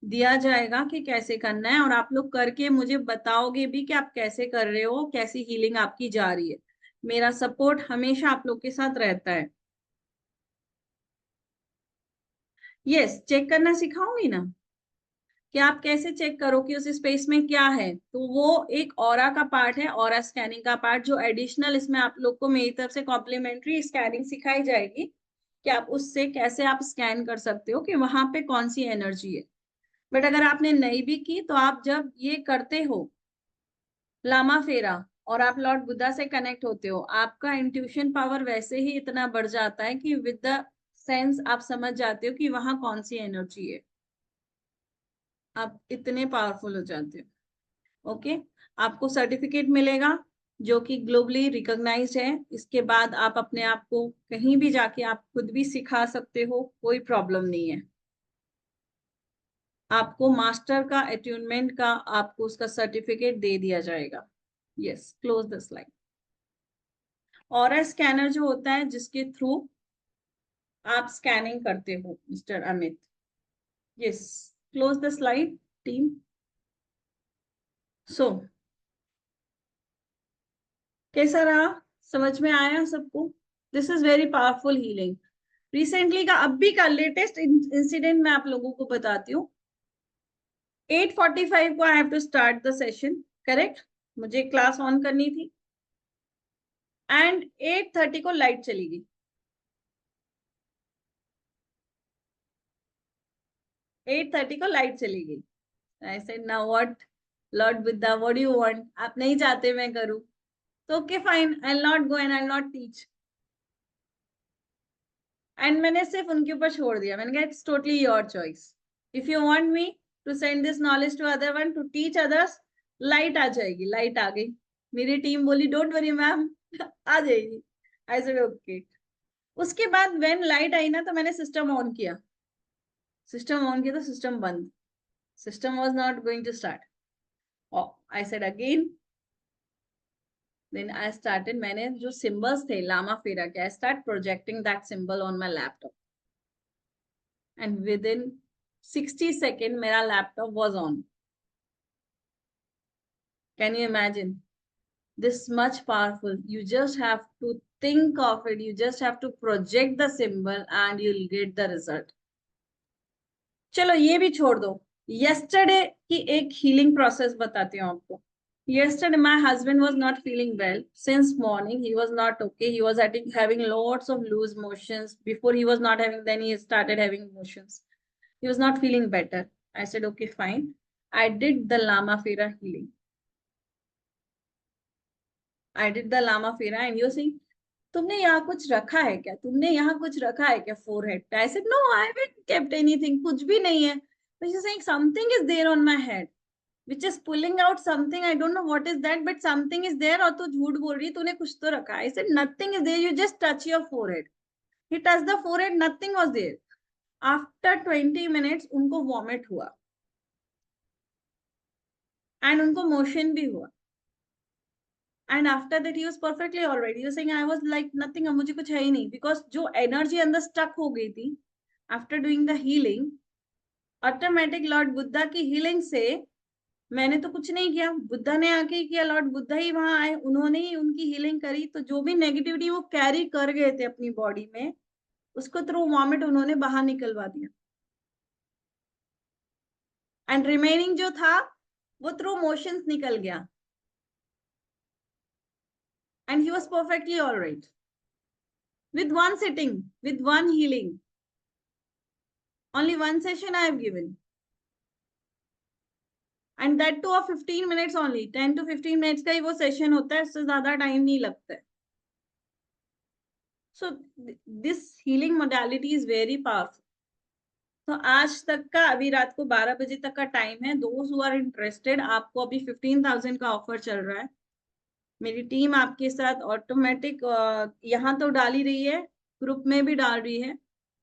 दिया जाएगा कि कैसे करना है। और आप लोग करके मुझे बताओगे भी कि आप कैसे कर रहे हो, कैसी हीलिंग आपकी जा रही है। मेरा सपोर्ट हमेशा आप लोग के साथ रहता है। यस, चेक करना सिखाऊंगी ना, कि आप कैसे चेक करो कि उस स्पेस में क्या है। तो वो एक ऑरा का पार्ट है, ऑरा स्कैनिंग का पार्ट, जो एडिशनल इसमें आप लोग को मेरी तरफ से कॉम्प्लीमेंट्री स्कैनिंग सिखाई जाएगी कि आप उससे कैसे आप स्कैन कर सकते हो कि वहां पे कौन सी एनर्जी है। बट अगर आपने नहीं भी की, तो आप जब ये करते हो लामा फेरा और आप लॉर्ड बुद्धा से कनेक्ट होते हो, आपका इंट्यूशन पावर वैसे ही इतना बढ़ जाता है कि विद द सेंस आप समझ जाते हो कि वहां कौन सी एनर्जी है। आप इतने पावरफुल हो जाते हो। ओके, आपको सर्टिफिकेट मिलेगा जो कि ग्लोबली रिकॉग्नाइज्ड है। इसके बाद आप अपने आप को कहीं भी जाके आप खुद भी सिखा सकते हो, कोई प्रॉब्लम नहीं है। आपको मास्टर का अट्यूनमेंट का आपको उसका सर्टिफिकेट दे दिया जाएगा। Yes, close the slide. और स्कैनर जो होता है जिसके थ्रू आप स्कैनिंग करते हो mister Amit. Yes, close the slide team. So कैसा रहा, समझ में आया सबको? This is very powerful healing. Recently का, अभी का लेटेस्ट इंसिडेंट मैं आप लोगों को बताती हूँ। 8:45 को I have to start the session, correct. मुझे क्लास ऑन करनी थी एंड 8:30 को लाइट चली गई। 8:30 को लाइट चली गई। I said now what, lord Buddha what do you want? आप नहीं चाहते मैं करूं, तो okay fine, I will not go and I will not teach. And मैंने सिर्फ उनके ऊपर छोड़ दिया। मैंने कहा it's totally your choice, if you want me to send this knowledge to other one to teach others, light आ जाएगी। लाइट आ गई, मेरी टीम बोली डोंट वरी मैम, आ जाएगी। I said okay. उसके बाद व्हेन लाइट आई ना, तो मैंने सिस्टम ऑन किया। सिस्टम ऑन किया तो सिस्टम बंद, system was not going to start. I said again, then I started. मैंने जो सिंबल्स थे लामा फेरा के, I start projecting that symbol on my laptop and within 60 second मेरा laptop was on. Can you imagine? this much powerful. You just have to think of it, you just have to project the symbol and you'll get the result. चलो ये भी छोड़ दो, yesterday की एक healing process बताती हूँ आपको। Yesterday my husband was not feeling well since morning. He was not okay. He was having lots of loose motions. Before he was not having, then he started having motions. He was not feeling better. I said okay fine. I did the Lama Fera healing. I did the Lama Fera and you're saying, तुमने यहाँ कुछ रखा है क्या, तुमने यहाँ कुछ रखा है क्या फोरहेड पे? I said no, I haven't kept anything, कुछ भी नहीं है। But she's saying something is there on my head which is pulling out something, I don't know what is that, but something is there। और तू झूठ बोल रही है, तूने कुछ तो रखा है। I said nothing is there, you just touch your forehead। He touched the forehead, nothing was there। After 20 minutes उनको वॉमिट हुआ एंड उनको मोशन भी हुआ। And after that he was perfectly all right. He was saying I was like nothing, अब मुझे कुछ है ही नहीं, because जो एनर्जी अंदर स्टक हो गई थी after doing the healing, automatic Lord Buddha की हीलिंग से, मैंने तो कुछ नहीं किया, बुद्धा ने आके ही किया। लॉर्ड बुद्धा ही वहां आए, उन्होंने ही उनकी हीलिंग करी। तो जो भी नेगेटिविटी वो कैरी कर गए थे अपनी बॉडी में, उसको थ्रू वॉमिट उन्होंने बाहर निकलवा दिया। एंड रिमेनिंग जो था वो थ्रू मोशंस निकल गया and he was perfectly all right. with one sitting, with one healing. Only one session I have given. And that too of 15 minutes only. 10 to 15 minutes का ही वो session होता है, उससे ज्यादा time नहीं लगता है. So this healing modality is very powerful. तो आज तक का, अभी रात को 12 बजे तक का टाइम है. Those who are interested, आपको अभी 15,000 का ऑफर चल रहा है. मेरी टीम आपके साथ ऑटोमेटिक यहाँ तो डाल ही रही है, ग्रुप में भी डाल रही है.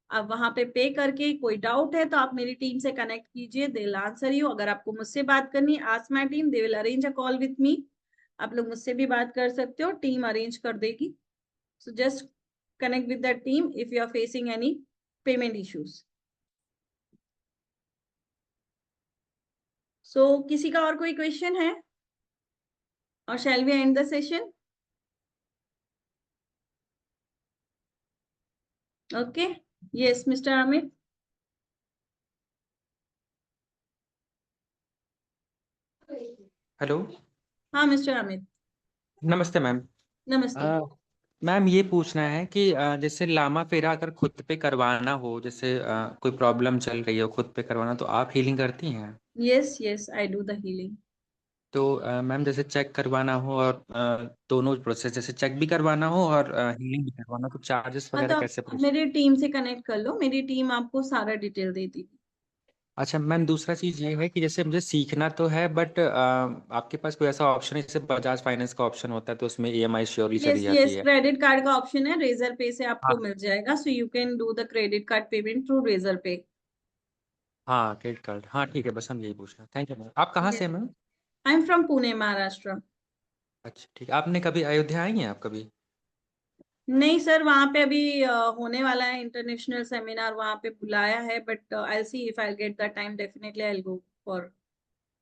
आप वहां पे करके, कोई डाउट है तो आप मेरी टीम से कनेक्ट कीजिए, दे विल आंसर यू. अगर आपको मुझसे बात करनी है, ask my team, they will arrange a call with me. आप लोग मुझसे भी बात कर सकते हो, टीम अरेंज कर देगी. So just connect with the team if you are facing any payment issues. So किसी का और कोई क्वेश्चन है, और shall we end the session? Okay, yes mister Amit. Hello. हाँ मिस्टर अमित, नमस्ते मैम. नमस्ते. मैम ये पूछना है कि जैसे लामा फेरा अगर खुद पे करवाना हो, जैसे कोई प्रॉब्लम चल रही हो, खुद पे करवाना, तो आप हीलिंग करती हैं? Yes yes, I do the healing. तो मैम जैसे चेक करवाना हो और दोनों प्रोसेस, जैसे चेक भी करवाना हो और हीलिंग भी करवाना, तो चार्जेस हाँ, तो वगैरह कैसे आप प्रोसेस? मेरी टीम से कनेक्ट कर लो, मेरी टीम आपको सारा डिटेल दे देगी. अच्छा मैम, दूसरा चीज़ ये है कि जैसे मुझे सीखना तो है, बट आपके पास कोई ऐसा ऑप्शन है, जैसे बजाज फाइनेंस का ऑप्शन होता है तो उसमें ईएमआई श्योरली चली यस जाती यस, है. क्रेडिट कार्ड का ऑप्शन है, रेजर पे से आपको हाँ. मिल जाएगा. So you can do the credit card payment through Razorpay. हाँ क्रेडिट कार्ड, हाँ ठीक है, बस हम यही पूछ रहे हैं. Thank you ma'am. आप कहाँ से यस, हैं ma'am? I am from Pune, Maharashtra. अच्छा ठीक है. आपने कभी अयोध्या आई हैं आप कभी? नहीं सर, वहां पे अभी होने वाला है इंटरनेशनल सेमिनार, वहां पे बुलाया है, but I see if I get the time, definitely I go for.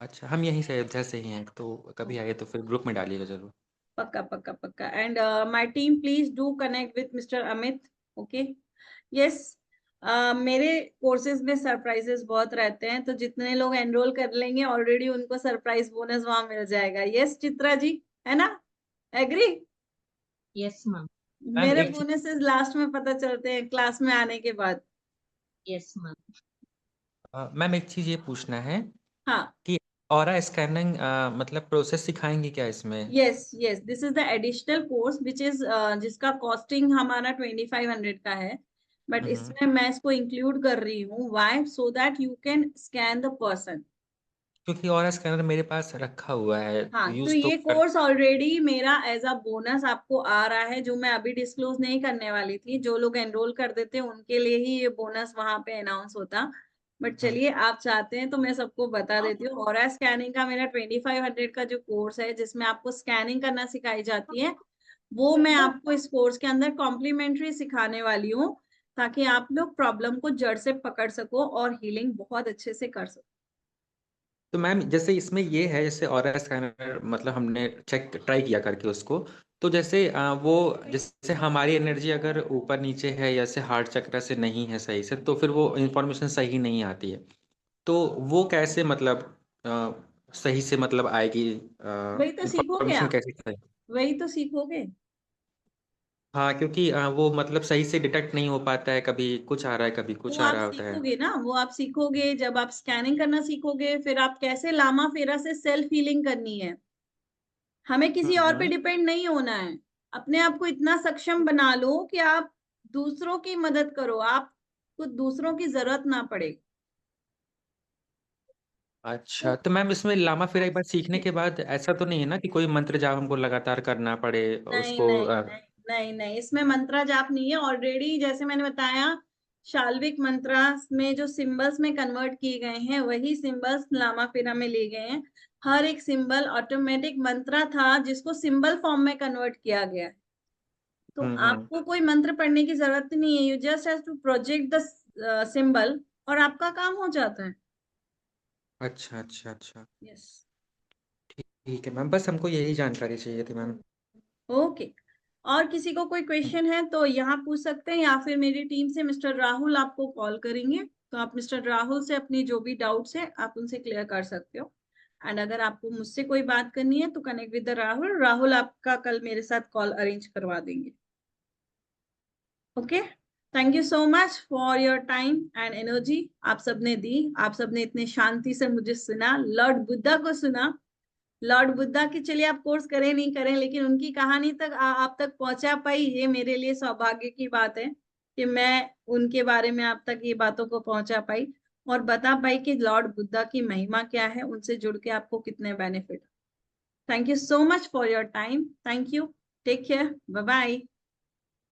अच्छा, हम यहीं से अयोध्या से ही हैं, तो कभी आइए तो फिर ग्रुप में डालिएगा जरूर. पक्का पक्का पक्का. And my team, please do connect with mister Amit. Okay. Yes, मेरे कोर्सेज में सरप्राइजेस बहुत रहते हैं, तो जितने लोग एनरोल कर लेंगे ऑलरेडी उनको सरप्राइज बोनस वहां मिल जाएगा. यस चित्रा जी, है ना? एग्री? Yes ma'am. मैम मेरे एक चीज, बोनसेस लास्ट में पता चलते हैं क्लास में आने के बाद. Yes ma'am. मैम एक चीज ये पूछना है हाँ. कि ऑरा स्कैनिंग मतलब प्रोसेस सिखाएंगे क्या इसमें? Yes yes, this is the additional course which is, जिसका कॉस्टिंग हमारा 2500 का है, बट हम्म. इसमें मैं इसको इंक्लूड कर रही हूँ. Why? So that you can scan the person. क्योंकि ऑरा स्कैनर मेरे पास रखा हुआ है, हाँ, तो यूज तो ये कर. कोर्स ऑलरेडी मेरा एज अ बोनस आपको आ रहा है, जो मैं अभी डिस्क्लोज नहीं करने वाली थी. जो लोग एनरोल कर देते हैं उनके लिए ही ये बोनस वहां पे अनाउंस होता. बट हम्म. चलिए, आप चाहते हैं तो मैं सबको बता देती हूँ. और स्कैनिंग का मेरा 2500 का जो कोर्स है, जिसमें आपको स्कैनिंग करना सिखाई जाती है, वो मैं आपको इस कोर्स के अंदर कॉम्प्लीमेंट्री सिखाने वाली हूँ, ताकि आप लोग प्रॉब्लम को जड़ से पकड़ सको और हीलिंग बहुत अच्छे से कर सको. तो मैम जैसे इसमें ये है, जैसे ऑरा स्कैनर मतलब हमने चेक ट्राई किया करके उसको, तो जैसे वो, जैसे हमारी एनर्जी अगर ऊपर नीचे है, जैसे हार्ट चक्र से नहीं है सही से, तो फिर वो इंफॉर्मेशन सही नहीं आती है. तो वो कैसे मतलब सही से मतलब आएगी, वही तो सीखोगे इंफॉर्मेशन आप, कैसे सही? वही तो सीखोगे. हाँ क्योंकि वो मतलब सही से डिटेक्ट नहीं हो पाता है, कभी कुछ आ रहा है, कभी वो कुछ आ आप रहा होता है. सीखोगे ना, वो आप सीखोगे जब आप स्कैनिंग करना सीखोगे, फिर आप कैसे लामा फेरा से सेल्फ हीलिंग करनी है. हमें किसी और पे हम्म. डिपेंड नहीं होना है. अपने आप को इतना सक्षम बना लो कि आप दूसरों की मदद करो, आपको दूसरों की जरूरत ना पड़े. अच्छा, तो तो मैम इसमें लामा फिर एक बार सीखने के बाद ऐसा तो नहीं है ना कि कोई मंत्र जाप हमको लगातार करना पड़े नहीं उसको? नहीं नहीं नहीं नहीं, इसमें मंत्रा जाप नहीं है. ऑलरेडी जैसे मैंने बताया, शाल्विक मंत्रा में जो सिंबल्स में कन्वर्ट किए गए हैं, वही सिंबल्स लामा फेरा में ले गए हैं. हर एक सिंबल ऑटोमेटिक मंत्रा था, जिसको सिंबल फॉर्म में कन्वर्ट किया गया है. तो हम्म. आपको कोई मंत्र पढ़ने की जरूरत नहीं है. You just have to project the symbol, और आपका काम हो जाता है. अच्छा अच्छा अच्छा. यस. ठीक है मैम, बस हमको यही जानकारी चाहिए थी मैम. ओके. और किसी को कोई क्वेश्चन है तो यहाँ पूछ सकते हैं, या फिर मेरी टीम से मिस्टर राहुल आपको कॉल करेंगे, तो आप मिस्टर राहुल से अपनी जो भी डाउट्स है आप उनसे क्लियर कर सकते हो. एंड अगर आपको मुझसे कोई बात करनी है तो connect with the Rahul. Rahul आपका कल मेरे साथ कॉल अरेंज करवा देंगे. Okay, thank you so much for your time and energy. आप सबने दी, आप सबने इतने शांति से मुझे सुना, लॉर्ड बुद्धा को सुना। लॉर्ड बुद्धा की चलिए आप कोर्स करें नहीं करें, लेकिन उनकी कहानी तक आप तक पहुंचा पाई, ये मेरे लिए सौभाग्य की बात है कि मैं उनके बारे में आप तक ये बातों को पहुंचा पाई और बता पाई कि लॉर्ड बुद्धा की महिमा क्या है, उनसे जुड़ के आपको कितने benefit. Thank you so much for your time. Thank you, take care, bye bye.